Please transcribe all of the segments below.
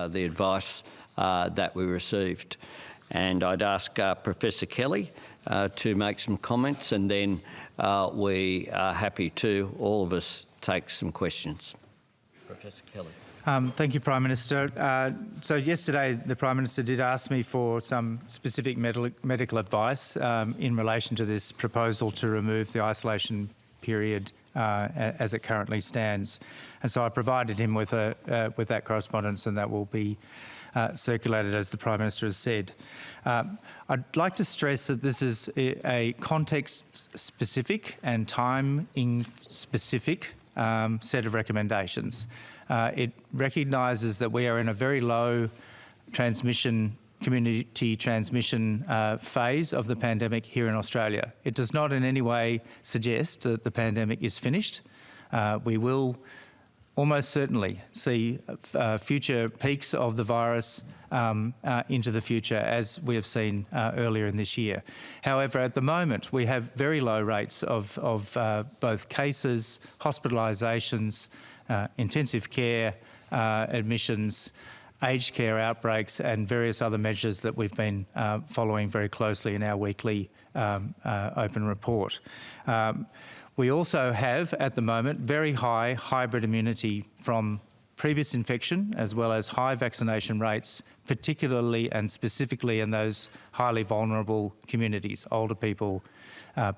the advice that we received. And I'd ask Professor Kelly to make some comments, and then we are happy to, all of us, take some questions. Professor Kelly. Thank you, Prime Minister. So yesterday the Prime Minister did ask me for some specific medical advice in relation to this proposal to remove the isolation period as it currently stands. And so I provided him with that correspondence, and that will be circulated, as the Prime Minister has said. I'd like to stress that this is a context-specific and timing-specific set of recommendations. It recognises that we are in a very low community transmission phase of the pandemic here in Australia. It does not in any way suggest that the pandemic is finished. We will almost certainly see future peaks of the virus into the future, as we have seen earlier in this year. However, at the moment, we have very low rates of both cases, hospitalisations, intensive care admissions, aged care outbreaks, and various other measures that we've been following very closely in our weekly open report. We also have, at the moment, very high hybrid immunity from previous infection, as well as high vaccination rates, particularly and specifically in those highly vulnerable communities, older people,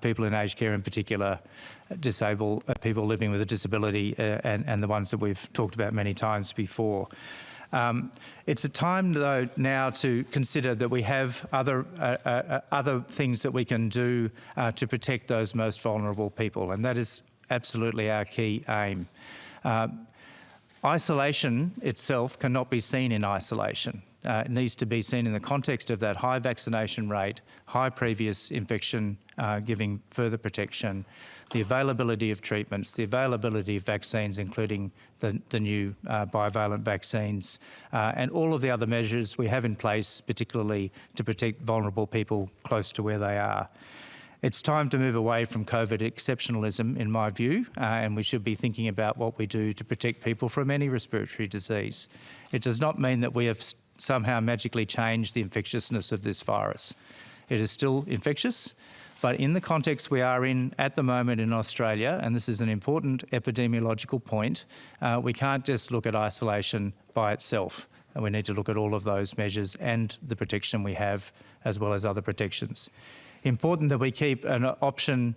people in aged care in particular, disabled people living with a disability, and the ones that we've talked about many times before. It's a time, though, now to consider that we have other things that we can do to protect those most vulnerable people, and that is absolutely our key aim. Isolation itself cannot be seen in isolation. It needs to be seen in the context of that high vaccination rate, high previous infection giving further protection, the availability of treatments, the availability of vaccines, including the new bivalent vaccines, and all of the other measures we have in place, particularly to protect vulnerable people close to where they are. It's time to move away from COVID exceptionalism, in my view, and we should be thinking about what we do to protect people from any respiratory disease. It does not mean that we have somehow magically changed the infectiousness of this virus. It is still infectious, but in the context we are in at the moment in Australia, and this is an important epidemiological point, we can't just look at isolation by itself. And we need to look at all of those measures and the protection we have, as well as other protections. Important that we keep an option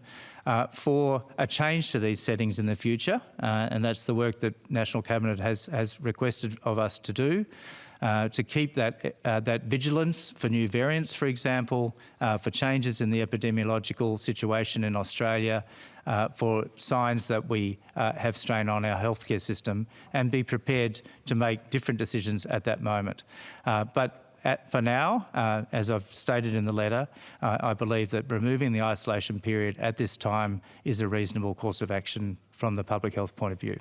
for a change to these settings in the future, and that's the work that National Cabinet has requested of us to do. To keep that vigilance for new variants, for example, for changes in the epidemiological situation in Australia, for signs that we have strain on our healthcare system, and be prepared to make different decisions at that moment. For now, as I've stated in the letter, I believe that removing the isolation period at this time is a reasonable course of action from the public health point of view.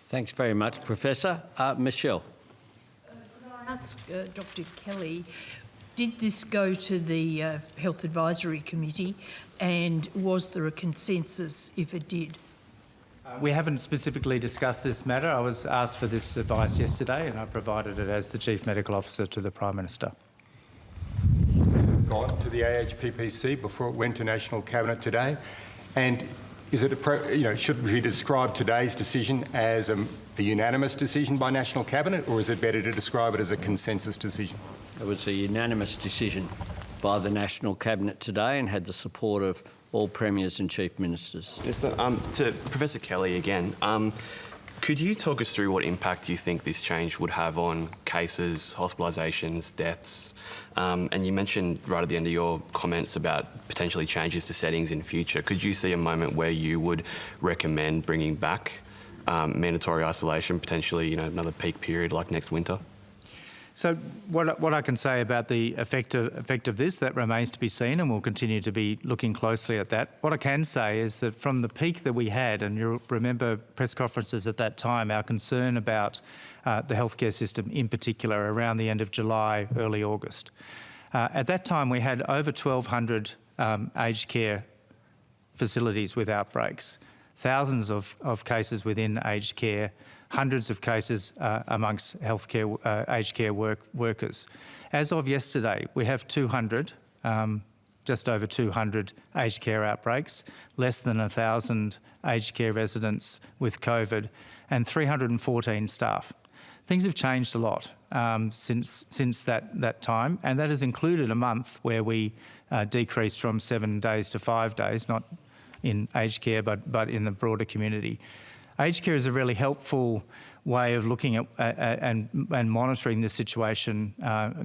Thanks very much, Professor. Michelle. Ask Dr. Kelly, did this go to the Health Advisory Committee, and was there a consensus if it did? We haven't specifically discussed this matter. I was asked for this advice yesterday, and I provided it as the Chief Medical Officer to the Prime Minister. Gone to the AHPPC before it went to National Cabinet today, and is it should we describe today's decision as a unanimous decision by National Cabinet, or is it better to describe it as a consensus decision? It was a unanimous decision by the National Cabinet today and had the support of all Premiers and Chief Ministers. To Professor Kelly again, could you talk us through what impact you think this change would have on cases, hospitalisations, deaths? And you mentioned right at the end of your comments about potentially changes to settings in future. Could you see a moment where you would recommend bringing back mandatory isolation, potentially another peak period like next winter? So what I can say about the effect of this, that remains to be seen, and we'll continue to be looking closely at that. What I can say is that from the peak that we had, and you'll remember press conferences at that time, our concern about the healthcare system in particular around the end of July, early August. At that time we had over 1,200 aged care facilities with outbreaks, thousands of cases within aged care, hundreds of cases amongst healthcare, aged care workers. As of yesterday, we have 200, just over 200 aged care outbreaks, less than 1,000 aged care residents with COVID, and 314 staff. Things have changed a lot since that time, and that has included a month where we decreased from 7 days to 5 days, not in aged care but in the broader community. Aged care is a really helpful way of looking at and monitoring the situation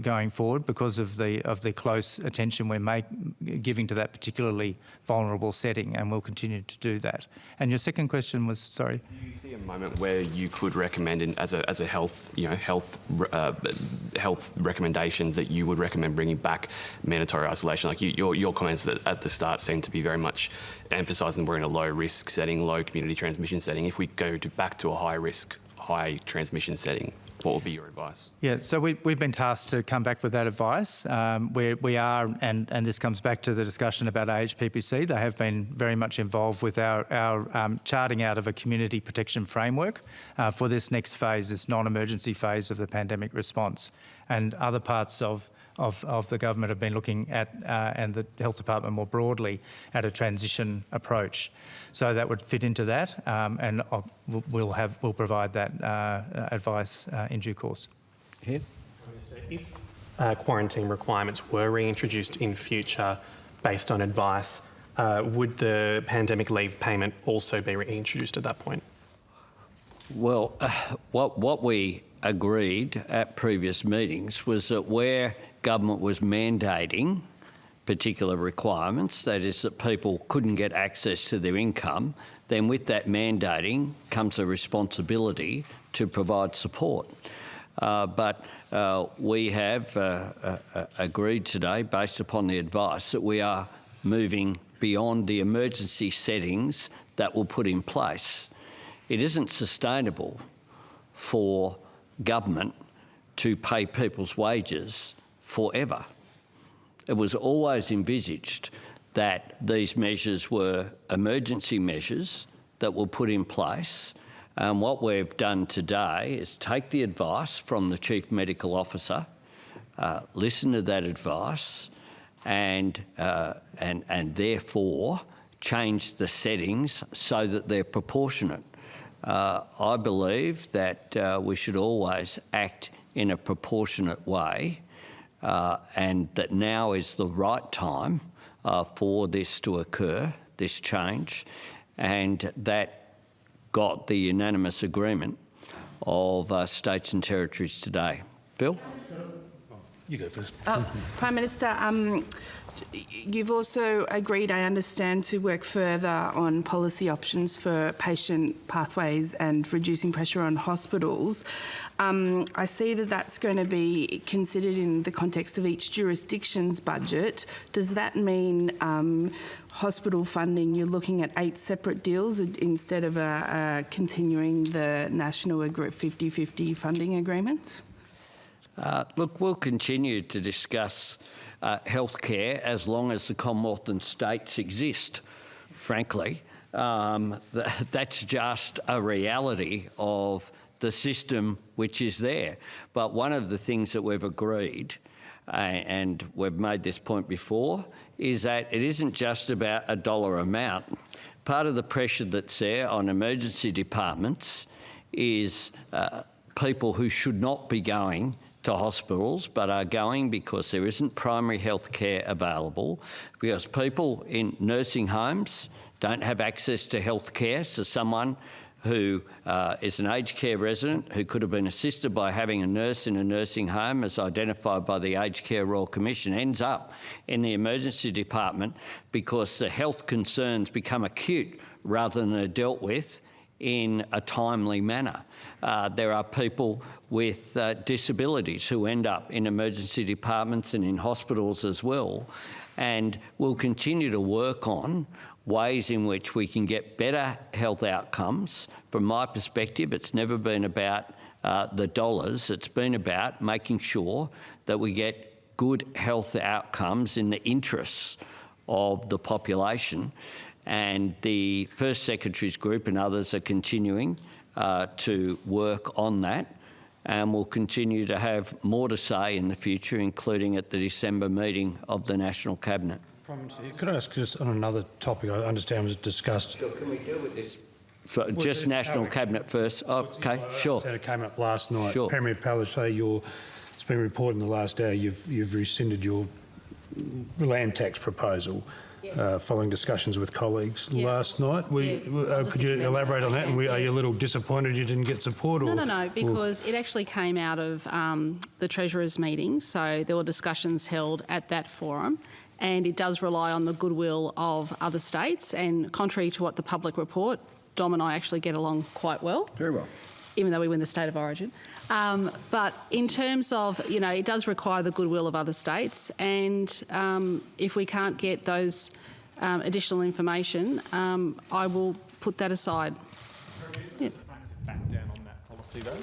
going forward because of the close attention we're giving to that particularly vulnerable setting, and we'll continue to do that. And your second question was, sorry? Do you see a moment where you could recommend, as a health recommendations, that you would recommend bringing back mandatory isolation? Like your comments at the start seem to be very much emphasising we're in a low risk setting, low community transmission setting. If we go back to a high risk, high transmission setting, what would be your advice? Yeah, so we've been tasked to come back with that advice. We are, and this comes back to the discussion about AHPPC, they have been very much involved with our charting out of a community protection framework for this next phase, this non-emergency phase of the pandemic response. And other parts of the government have been looking at, and the Health Department more broadly, at a transition approach. So that would fit into that, and we'll provide that advice in due course. Here. If quarantine requirements were reintroduced in future based on advice, would the pandemic leave payment also be reintroduced at that point? Well, what we agreed at previous meetings was that where government was mandating particular requirements, that is that people couldn't get access to their income, then with that mandating comes a responsibility to provide support. But we have agreed today, based upon the advice, that we are moving beyond the emergency settings that were put in place. It isn't sustainable for government to pay people's wages forever. It was always envisaged that these measures were emergency measures that were put in place. And what we've done today is take the advice from the Chief Medical Officer, listen to that advice, and therefore change the settings so that they're proportionate. I believe that we should always act in a proportionate way, and that now is the right time for this to occur, this change, and that got the unanimous agreement of states and territories today. Phil? You go first. Prime Minister, you've also agreed, I understand, to work further on policy options for patient pathways and reducing pressure on hospitals. I see that that's going to be considered in the context of each jurisdiction's budget. Does that mean hospital funding, you're looking at 8 separate deals instead of continuing the national 50-50 funding agreements? Look, we'll continue to discuss healthcare as long as the Commonwealth and states exist, frankly. That's just a reality of the system which is there. But one of the things that we've agreed, and we've made this point before, is that it isn't just about a dollar amount. Part of the pressure that's there on emergency departments is people who should not be going to hospitals but are going because there isn't primary health care available, because people in nursing homes don't have access to health care. So someone who is an aged care resident who could have been assisted by having a nurse in a nursing home, as identified by the Aged Care Royal Commission, ends up in the emergency department because the health concerns become acute rather than are dealt with in a timely manner. There are people with disabilities who end up in emergency departments and in hospitals as well. And we'll continue to work on ways in which we can get better health outcomes. From my perspective, it's never been about the dollars. It's been about making sure that we get good health outcomes in the interests of the population. And the First Secretary's group and others are continuing to work on that, and we'll continue to have more to say in the future, including at the December meeting of the National Cabinet. Could I ask just on another topic I understand was discussed? Sure, can we deal with this? Just National Cabinet first. Okay, sure. It came up last night. Sure. Premier Palaszczuk, it's been reported in the last hour you've rescinded your land tax proposal following discussions with colleagues last night. Could you elaborate on that? And are you a little disappointed you didn't get support? No, because it actually came out of the Treasurers' meeting, so there were discussions held at that forum, and it does rely on the goodwill of other states, and contrary to what the public report, Dom and I actually get along quite well. Very well. Even though we win the state of origin. But in terms of, it does require the goodwill of other states, and if we can't get those additional information, I will put that aside. Yeah. Back down on that policy, though?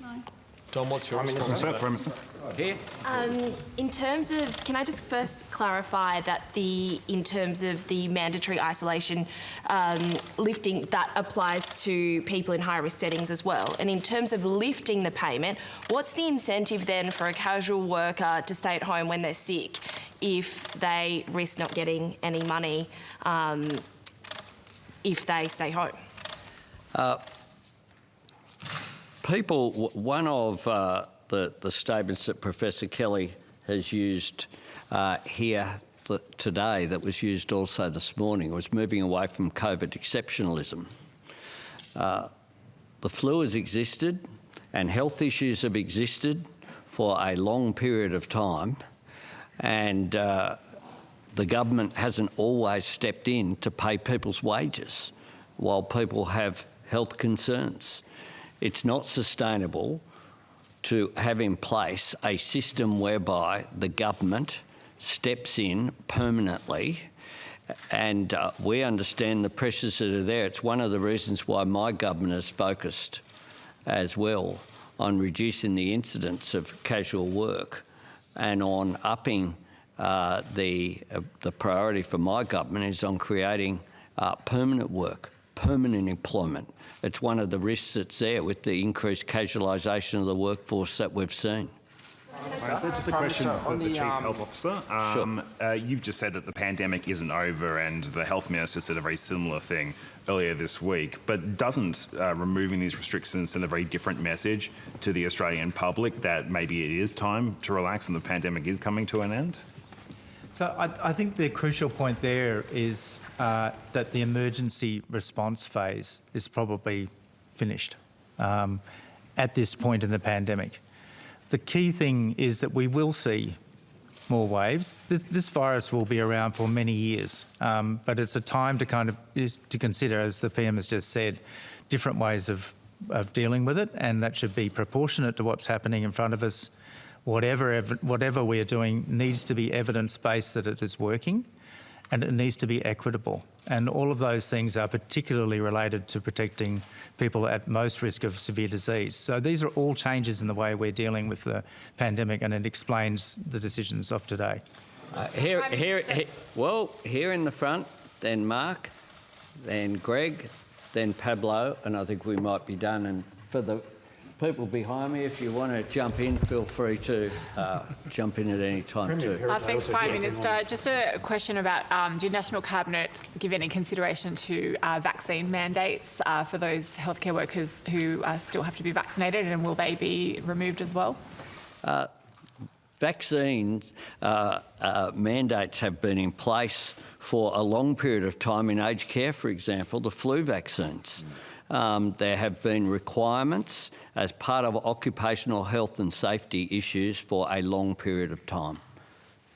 No. Dom, what's your response? Here. In terms of, can I just first clarify that in terms of the mandatory isolation lifting, that applies to people in high-risk settings as well? And in terms of lifting the payment, what's the incentive then for a casual worker to stay at home when they're sick if they risk not getting any money if they stay home? One of the statements that Professor Kelly has used here today, that was used also this morning, was moving away from COVID exceptionalism. The flu has existed and health issues have existed for a long period of time, and the government hasn't always stepped in to pay people's wages while people have health concerns. It's not sustainable to have in place a system whereby the government steps in permanently, and we understand the pressures that are there. It's one of the reasons why my government is focused as well on reducing the incidence of casual work and on upping the priority for my government is on creating permanent work, permanent employment. It's one of the risks that's there with the increased casualisation of the workforce that we've seen. Just a question of the Chief Health Officer. Sure. You've just said that the pandemic isn't over, and the Health Minister said a very similar thing earlier this week. But doesn't removing these restrictions send a very different message to the Australian public that maybe it is time to relax and the pandemic is coming to an end? So I think the crucial point there is that the emergency response phase is probably finished at this point in the pandemic. The key thing is that we will see more waves. This virus will be around for many years, but it's a time to consider, as the PM has just said, different ways of dealing with it, and that should be proportionate to what's happening in front of us. Whatever we are doing needs to be evidence-based that it is working, and it needs to be equitable. And all of those things are particularly related to protecting people at most risk of severe disease. So these are all changes in the way we're dealing with the pandemic, and it explains the decisions of today. Here in the front, then Mark, then Greg, then Pablo, and I think we might be done. And for the people behind me, if you want to jump in, feel free to jump in at any time too. Thanks, Prime Minister. Just a question about, did National Cabinet give any consideration to vaccine mandates for those healthcare workers who still have to be vaccinated, and will they be removed as well? Vaccines mandates have been in place for a long period of time in aged care, for example, the flu vaccines. There have been requirements as part of occupational health and safety issues for a long period of time.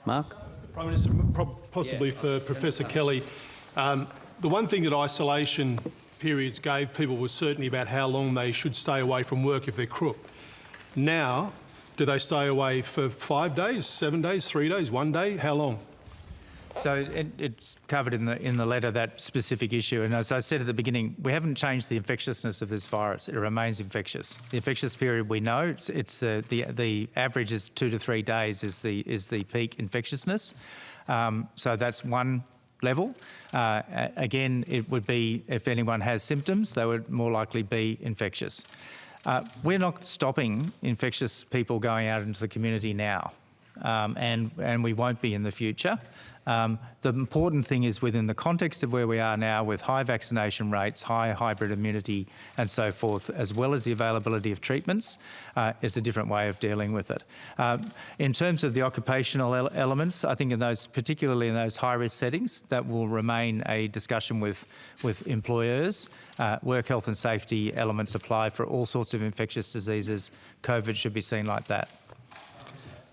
Mark? Prime Minister, possibly for Professor Kelly, the one thing that isolation periods gave people was certainty about how long they should stay away from work if they're crook. Now, do they stay away for 5 days, 7 days, 3 days, 1 day? How long? So it's covered in the letter, that specific issue. And as I said at the beginning, we haven't changed the infectiousness of this virus. It remains infectious. The infectious period we know, it's the average is 2 to 3 days is the peak infectiousness. So that's one level. Again, it would be, if anyone has symptoms, they would more likely be infectious. We're not stopping infectious people going out into the community now, and we won't be in the future. The important thing is, within the context of where we are now, with high vaccination rates, high hybrid immunity and so forth, as well as the availability of treatments, it's a different way of dealing with it. In terms of the occupational elements, I think particularly in those high-risk settings, that will remain a discussion with employers. Work health and safety elements apply for all sorts of infectious diseases. COVID should be seen like that.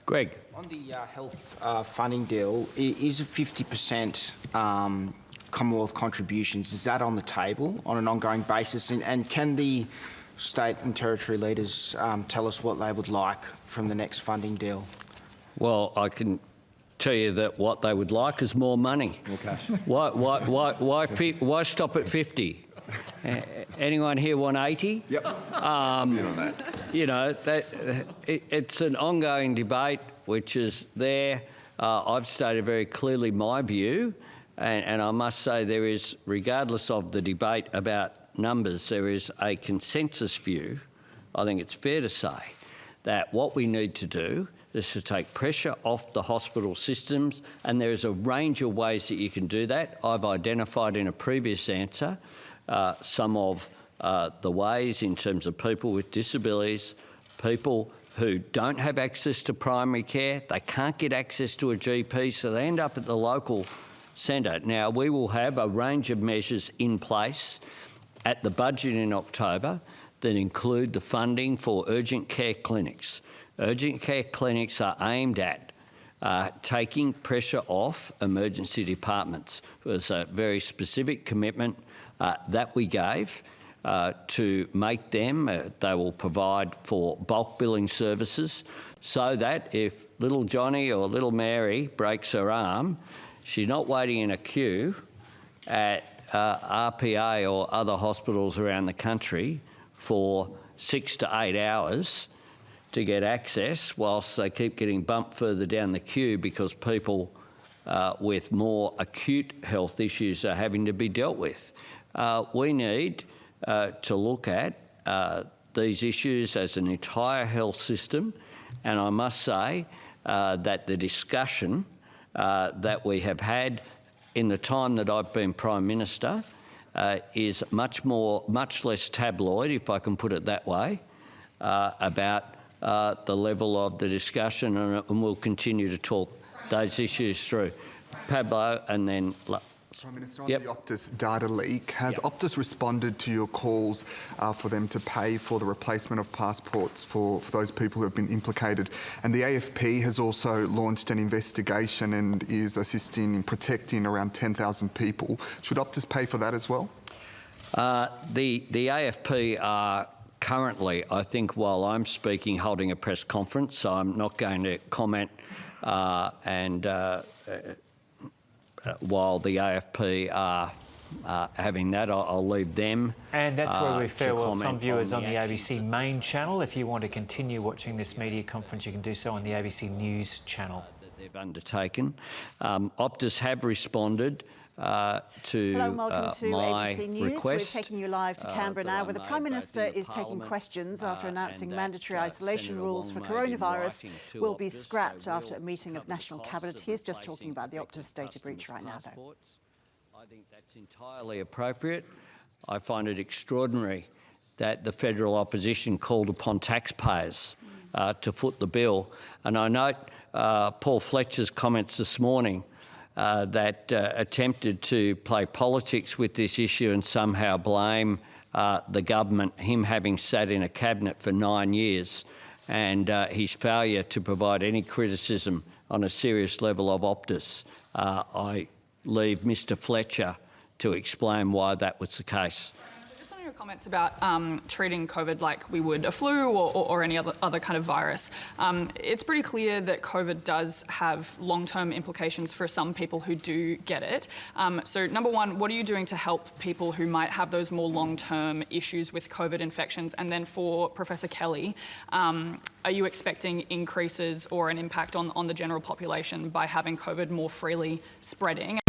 Greg. On the health funding deal, is 50% Commonwealth contributions, is that on the table on an ongoing basis? And can the state and territory leaders tell us what they would like from the next funding deal? Well, I can tell you that what they would like is more money. Okay. Why stop at 50? Anyone here want 80? Yep. You know, it's an ongoing debate which is there. I've stated very clearly my view, and I must say there is, regardless of the debate about numbers, there is a consensus view. I think it's fair to say that what we need to do is to take pressure off the hospital systems, and there is a range of ways that you can do that. I've identified in a previous answer some of the ways in terms of people with disabilities, people who don't have access to primary care, they can't get access to a GP, so they end up at the local centre. Now, we will have a range of measures in place at the budget in October that include the funding for urgent care clinics. Urgent care clinics are aimed at taking pressure off emergency departments. It was a very specific commitment that we gave to make them, they will provide for bulk billing services so that if little Johnny or little Mary breaks her arm, she's not waiting in a queue at RPA or other hospitals around the country for 6 to 8 hours to get access, whilst they keep getting bumped further down the queue because people with more acute health issues are having to be dealt with. We need to look at these issues as an entire health system, and I must say that the discussion that we have had in the time that I've been Prime Minister is much less tabloid, if I can put it that way, about the level of the discussion, and we'll continue to talk those issues through. Pablo, and then... Prime Minister, on the Optus data leak, has Optus responded to your calls for them to pay for the replacement of passports for those people who have been implicated? And the AFP has also launched an investigation and is assisting in protecting around 10,000 people. Should Optus pay for that as well? The AFP are currently, I think, while I'm speaking, holding a press conference, so I'm not going to comment while the AFP are having that, I'll leave them. And that's where we fare well some viewers on the ABC main channel. If you want to continue watching this media conference, you can do so on the ABC News channel. That they've undertaken. Optus have responded to Hello and welcome to my ABC News. request. We're taking you live to Canberra now, where the Prime Minister is taking questions after announcing mandatory isolation rules for coronavirus will be scrapped after a meeting of National Cabinet. He's just talking about the Optus data breach right now, though. I think that's entirely appropriate. I find it extraordinary that the federal opposition called upon taxpayers to foot the bill. And I note Paul Fletcher's comments this morning that attempted to play politics with this issue and somehow blame the government, him having sat in a cabinet for 9 years, and his failure to provide any criticism on a serious level of Optus. I leave Mr Fletcher to explain why that was the case. Just on your comments about treating COVID like we would a flu or any other kind of virus, it's pretty clear that COVID does have long-term implications for some people who do get it. So number one, what are you doing to help people who might have those more long-term issues with COVID infections? And then for Professor Kelly, are you expecting increases or an impact on the general population by having COVID more freely spreading?